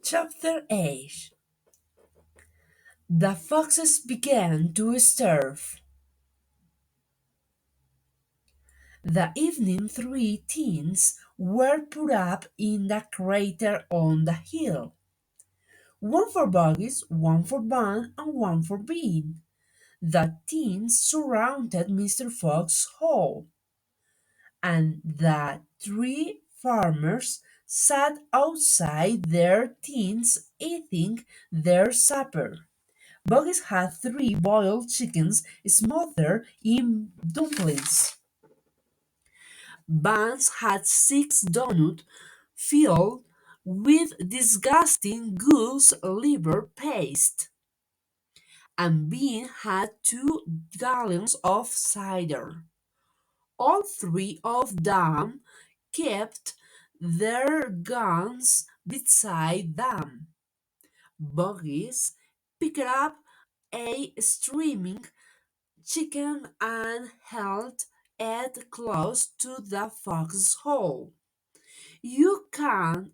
Chapter 8. The foxes began to starve. The evening three teens were put up in the crater on the hill. One for Buggies, one for Bun, and one for Bean. The teens surrounded Mr. Fox's hole, and the three farmers sat outside their tents eating their supper. Buggies had three boiled chickens smothered in dumplings. Buns had six donuts filled with disgusting goose liver paste. And Bean had 2 gallons of cider. All three of them kept their guns beside them. Buggies picked up a streaming chicken and held it close to the fox's hole. You can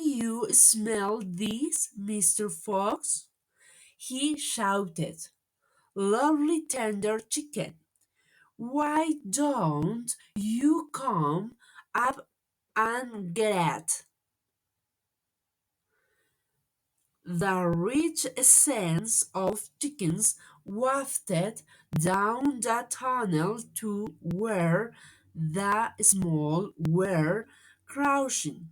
you smell this, Mr. Fox? He shouted. Lovely tender chicken. Why don't you come up and get it? The rich essence of chickens wafted down the tunnel to where the small were crouching.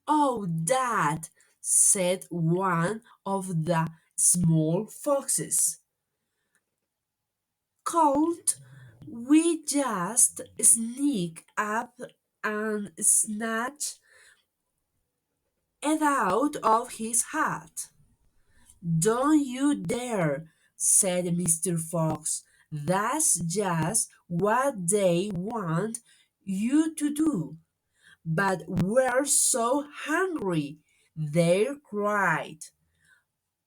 Oh, Dad, said one of the small foxes. Can't we just sneak up and snatch it out of his hat? Don't you dare, said Mr. Fox. That's just what they want you to do. But we're so hungry, they cried.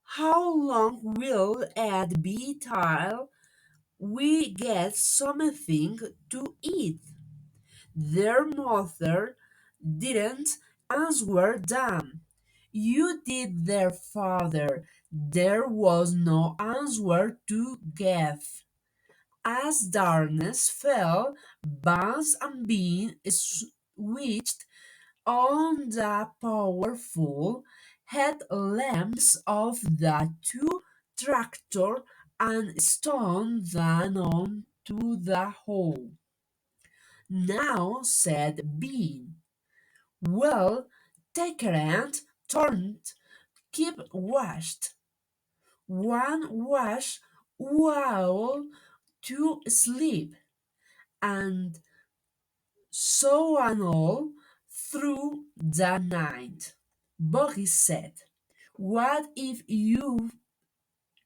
How long will it be till we get something to eat? Their mother didn't answer them. You did, their father. There was no answer to give. As darkness fell, Buns and Bean switched on the powerful headlamps of the two tractor and stoned them on to the hole. Now, said Bean, well, take a and turned, keep washed. One wash while to sleep, and so on all through the night. Boggy said, What if you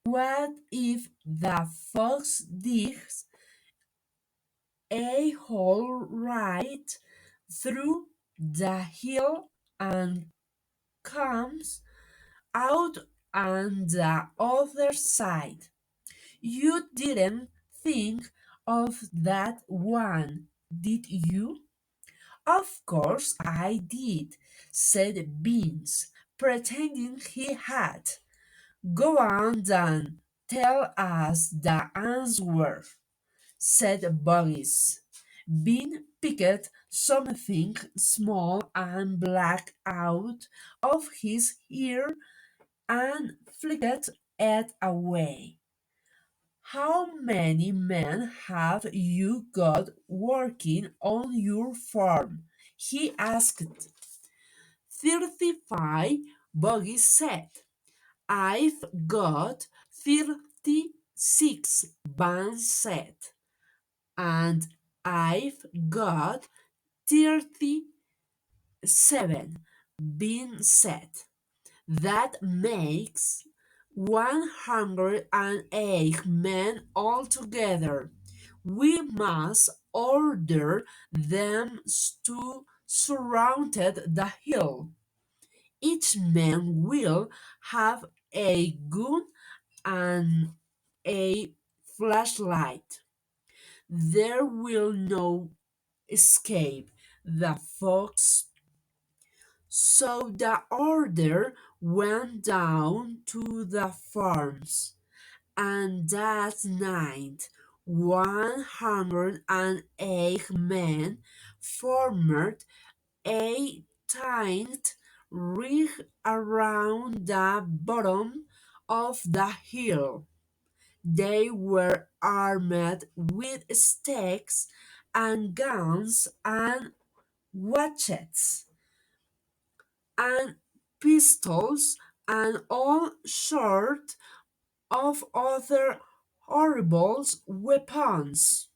what if the fox digs a hole right through the hill and comes out on the other side? You didn't think of that one, did you? Of course I did, said Beans, pretending he had. Go on then, tell us the answer, said Boris. Bean picked something small and black out of his ear and flicked it away. How many men have you got working on your farm? He asked. 35, Boggy said. I've got 36, Van said. And I've got 37, Bean said. That makes 108 men altogether. We must order them to surround the hill. Each man will have a gun and a flashlight. There will no escape. The fox So the order went down to the farms, and that night 108 men formed a tight ring around the bottom of the hill. They were armed with stakes and guns and watchets and pistols and all sorts of other horrible weapons.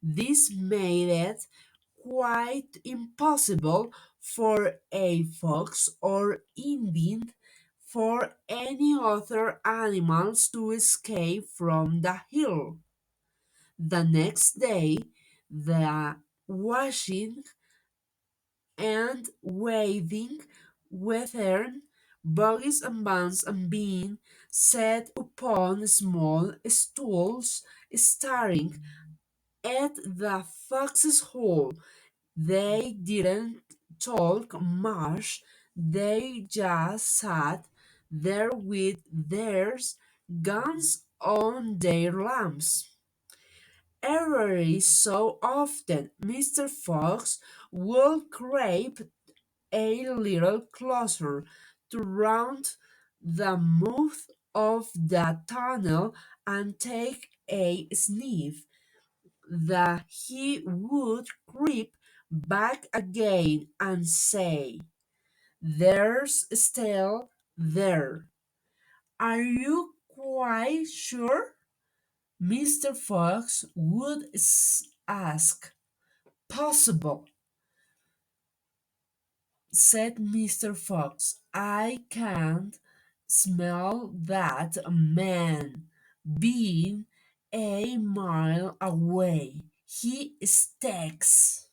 This made it quite impossible for a fox or indeed for any other animals to escape from the hill. The next day, the washing and waving weathern buggies and vans and being set upon small stools staring at the fox's hole. They didn't talk much, they just sat there with their guns on their lamps. Every so often, Mr. Fox would creep a little closer to round the mouth of the tunnel and take a sniff. That he would creep back again and say, "There's still there. Are you quite sure?" Mr. Fox would ask. "Possible," said Mr. Fox. "I can't smell that man being a mile away. He stinks."